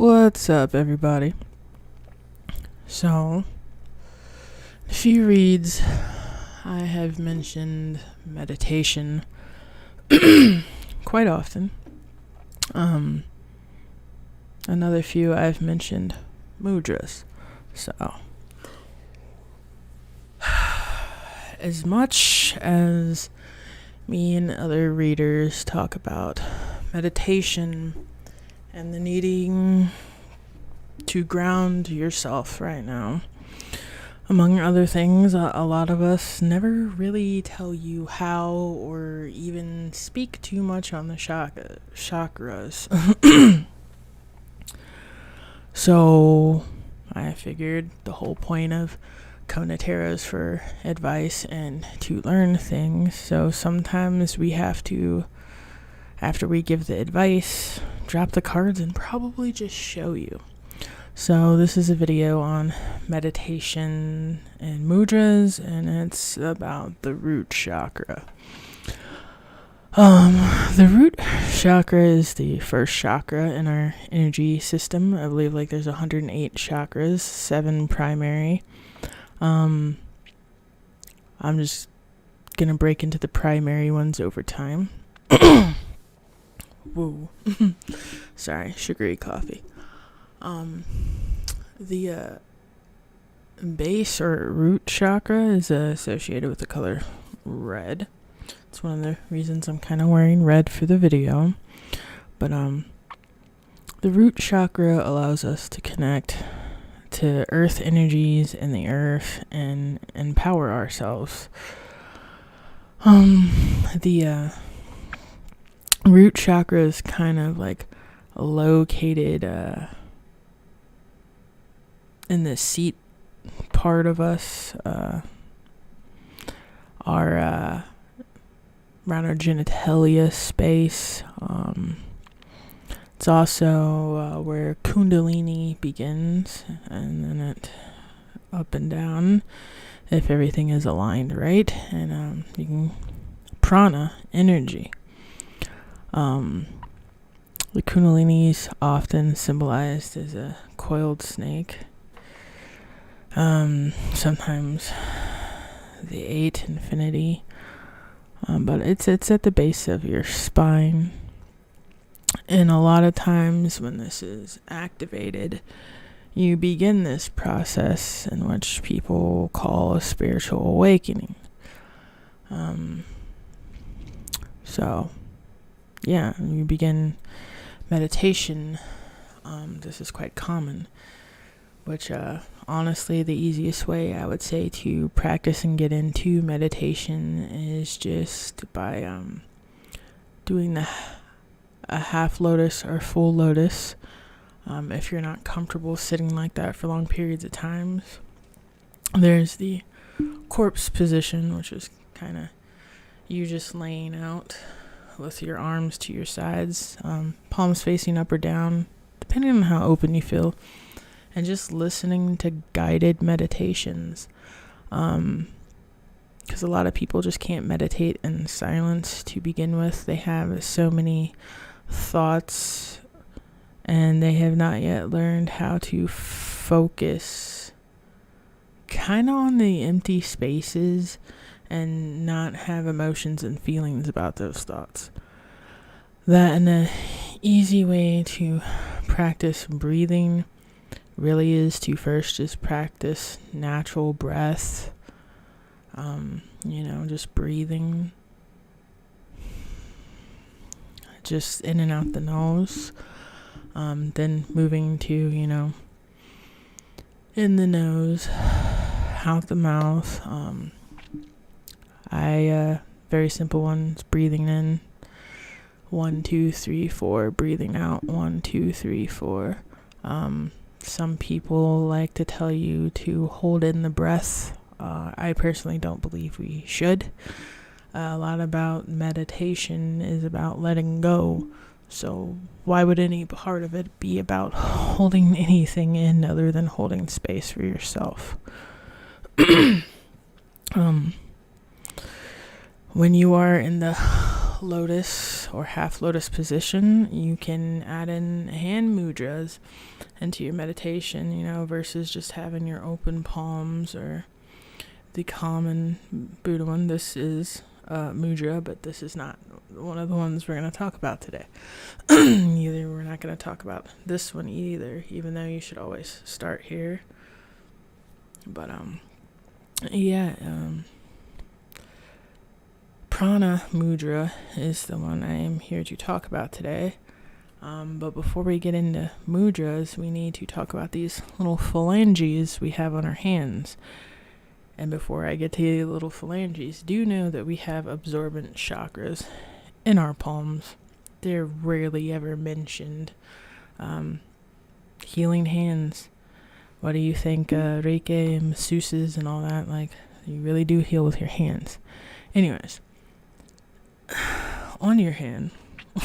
What's up, everybody? So, a few reads, I have mentioned meditation quite often. Another few I've mentioned mudras. So, as much as me and other readers talk about meditation and the needing to ground yourself right now, among other things, a lot of us never really tell you how or even speak too much on the chakras. So I figured the whole point of Kona Tarot is for advice and to learn things. So sometimes we have to, after we give the advice, drop the cards and probably just show you. So this is a video on meditation and mudras, and it's about the root chakra. The root chakra is the first chakra in our energy system. I believe there's 108 chakras, 7 primary. I'm just gonna break into the primary ones over time. Woo. Sorry, sugary coffee. The base or root chakra is associated with the color red. It's one of the reasons I'm kind of wearing red for the video. But the root chakra allows us to connect to earth energies in the earth and empower ourselves. The root chakra is kind of located in the seat part of us, around our genitalia space. It's also where Kundalini begins, and then it up and down if everything is aligned right, and you can prana energy. The Kundalini is often symbolized as a coiled snake. Sometimes the 8 infinity. But it's at the base of your spine. And a lot of times when this is activated, you begin this process in which people call a spiritual awakening. So yeah, you begin meditation. This is quite common, which honestly, the easiest way I would say to practice and get into meditation is just by doing a half lotus or full lotus. If you're not comfortable sitting like that for long periods of times, there's the corpse position, which is kind of you just laying out with your arms to your sides, palms facing up or down, depending on how open you feel, and just listening to guided meditations. Because a lot of people just can't meditate in silence to begin with. They have so many thoughts, and they have not yet learned how to focus kind of on the empty spaces and not have emotions and feelings about those thoughts. That and an easy way to practice breathing really is to first just practice natural breath. Just breathing just in and out the nose. Then moving to, in the nose, out the mouth. Very simple ones, breathing in 1, 2, 3, 4, breathing out 1, 2, 3, 4. Some people like to tell you to hold in the breath. I personally don't believe we should. A lot about meditation is about letting go. So why would any part of it be about holding anything in other than holding space for yourself? When you are in the lotus or half lotus position, you can add in hand mudras into your meditation, versus just having your open palms or the common Buddha one. This is mudra, but this is not one of the ones we're going to talk about today. We're not going to talk about this one either, even though you should always start here. But Prana mudra is the one I am here to talk about today. But before we get into mudras, we need to talk about these little phalanges we have on our hands. And before I get to the little phalanges, do know that we have absorbent chakras in our palms. They're rarely ever mentioned. Healing hands. What do you think, Reiki and masseuses and all that? Like, you really do heal with your hands. Anyways, on your hand,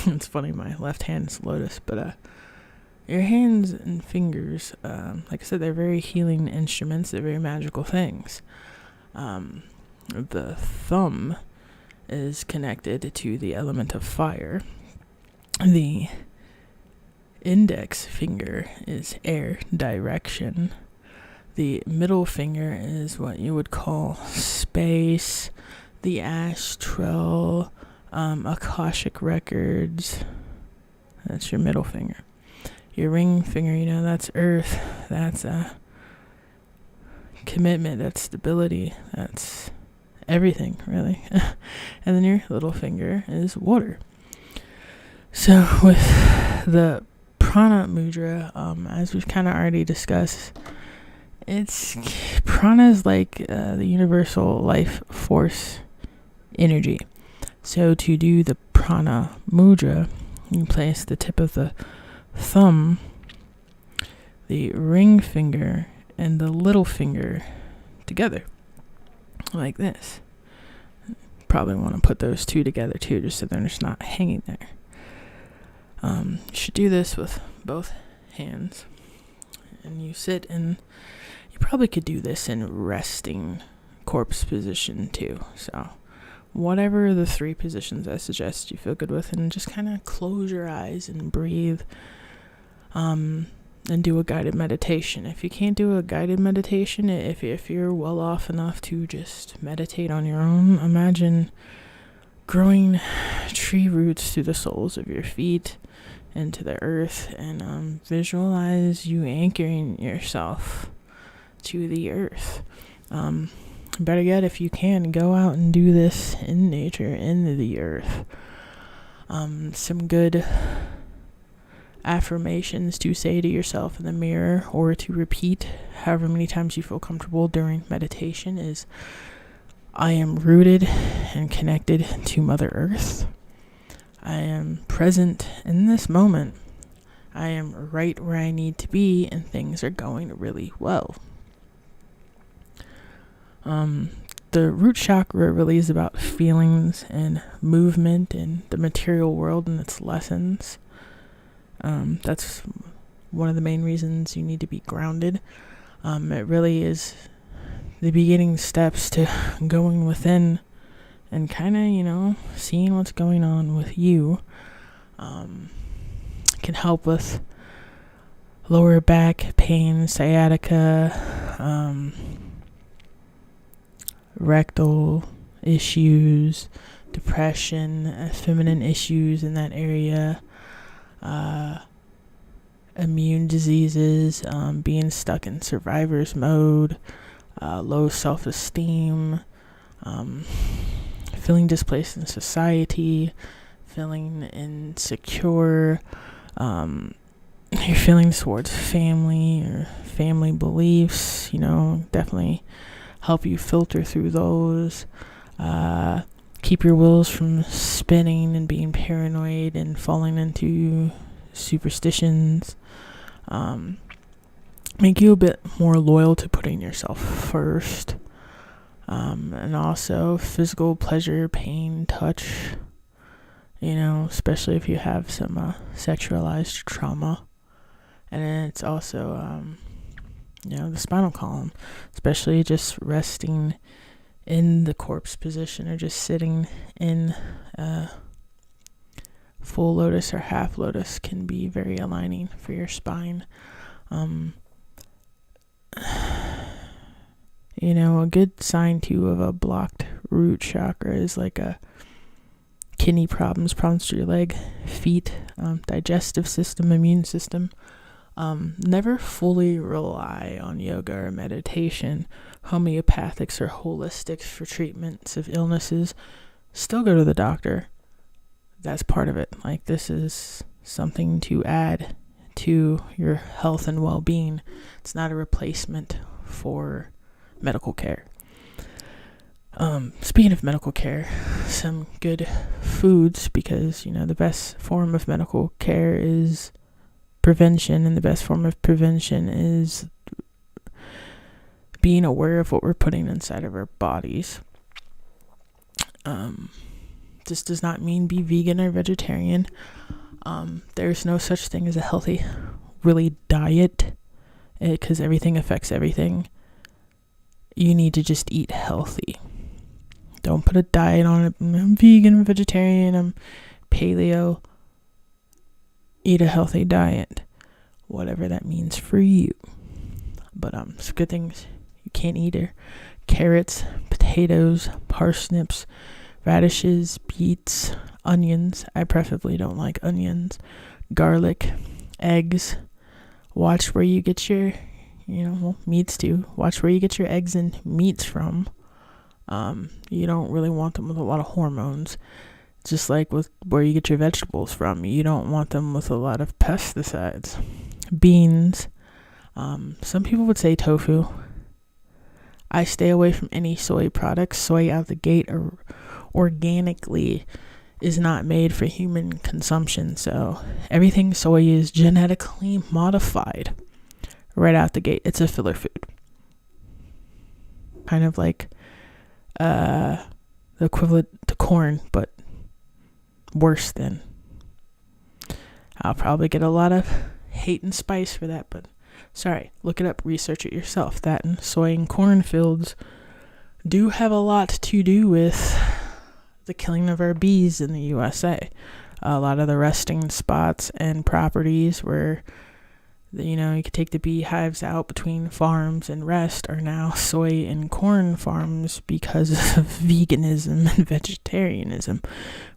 it's funny, my left hand is lotus, but your hands and fingers, like I said, they're very healing instruments. They're very magical things. The thumb is connected to the element of fire. The index finger is air direction. The middle finger is what you would call space. The astral, Akashic records. That's your middle finger. Your ring finger, that's earth. That's commitment. That's stability. That's everything, really. And then your little finger is water. So with the prana mudra, as we've kind of already discussed, prana is like the universal life force energy. So to do the prana mudra, you place the tip of the thumb, the ring finger, and the little finger together, like this. Probably want to put those two together too, just so they're just not hanging there. You should do this with both hands, and you sit in. You probably could do this in resting corpse position too. So whatever the three positions I suggest you feel good with, and just kind of close your eyes and breathe, and do a guided meditation. If you can't do a guided meditation, if you're well off enough to just meditate on your own, imagine growing tree roots through the soles of your feet into the earth, and visualize you anchoring yourself to the earth. Better yet, if you can, go out and do this in nature, in the earth. Some good affirmations to say to yourself in the mirror, or to repeat however many times you feel comfortable during meditation, is I am rooted and connected to Mother Earth. I am present in this moment. I am right where I need to be, and things are going really well. The root chakra really is about feelings and movement and the material world and its lessons. That's one of the main reasons you need to be grounded. It really is the beginning steps to going within and kind of, seeing what's going on with you. Can help with lower back pain, sciatica, rectal issues, depression, feminine issues in that area, immune diseases, being stuck in survivor's mode, low self-esteem, feeling displaced in society, feeling insecure, your feelings towards family or family beliefs, definitely help you filter through those. Keep your wheels from spinning and being paranoid and falling into superstitions. Make you a bit more loyal to putting yourself first. And also physical pleasure, pain, touch, especially if you have some sexualized trauma. And then it's also, the spinal column, especially just resting in the corpse position or just sitting in full lotus or half lotus can be very aligning for your spine. A good sign too of a blocked root chakra is like a kidney problems to your leg, feet, digestive system, immune system. Never fully rely on yoga or meditation, homeopathics or holistics for treatments of illnesses. Still go to the doctor. That's part of it. Like, this is something to add to your health and well-being. It's not a replacement for medical care. Speaking of medical care, some good foods, because the best form of medical care is prevention, and the best form of prevention is being aware of what we're putting inside of our bodies. This does not mean be vegan or vegetarian. There's no such thing as a healthy, really, diet, because everything affects everything. You need to just eat healthy. Don't put a diet on it. I'm vegan, I'm vegetarian, I'm paleo. Eat a healthy diet, whatever that means for you. But some good things you can't eat are carrots, potatoes, parsnips, radishes, beets, onions. I preferably don't like onions. Garlic, eggs. Watch where you get your, meats too. Watch where you get your eggs and meats from. You don't really want them with a lot of hormones. Just like with where you get your vegetables from. You don't want them with a lot of pesticides. Beans. Some people would say tofu. I stay away from any soy products. Soy out the gate organically is not made for human consumption. So everything soy is genetically modified right out the gate. It's a filler food. Kind of like the equivalent to corn, but worse than. I'll probably get a lot of hate and spice for that, but sorry, look it up, research it yourself. That and soy and corn fields do have a lot to do with the killing of our bees in the USA. A lot of the resting spots and properties where you could take the beehives out between farms and rest are now soy and corn farms because of veganism and vegetarianism,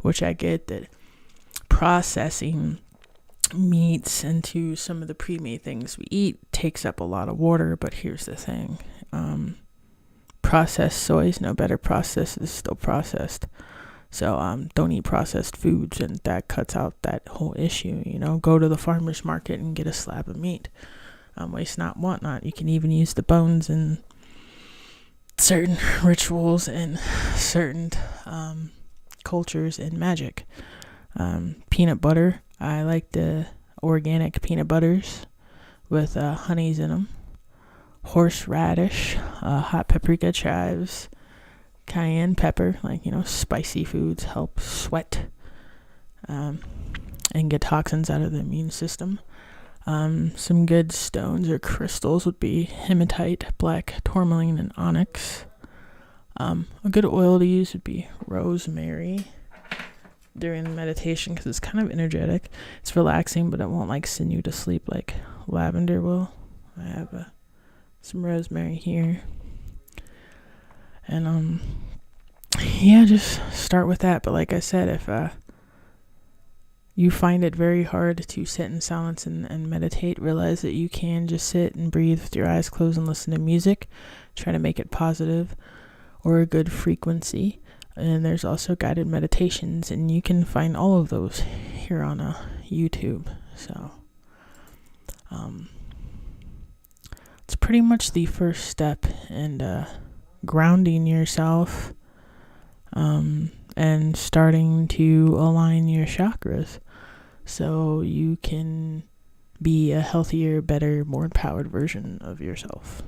which I get that processing meats into some of the pre-made things we eat takes up a lot of water. But here's the thing, processed soy is no better. Processed is still processed. So don't eat processed foods, and that cuts out that whole issue. Go to the farmer's market and get a slab of meat. Waste not, want not. You can even use the bones in certain rituals and certain cultures and magic. Peanut butter. I like the organic peanut butters with honeys in them. Horseradish, hot paprika, chives, cayenne pepper, spicy foods help sweat and get toxins out of the immune system. Some good stones or crystals would be hematite, black tourmaline, and onyx. A good oil to use would be rosemary during meditation, because it's kind of energetic. It's relaxing, but it won't send you to sleep like lavender will. I have some rosemary here. And just start with that. But like I said, if you find it very hard to sit in silence and meditate, realize that you can just sit and breathe with your eyes closed and listen to music. Try to make it positive or a good frequency. And there's also guided meditations, and you can find all of those here on YouTube. So it's pretty much the first step in grounding yourself and starting to align your chakras so you can be a healthier, better, more empowered version of yourself.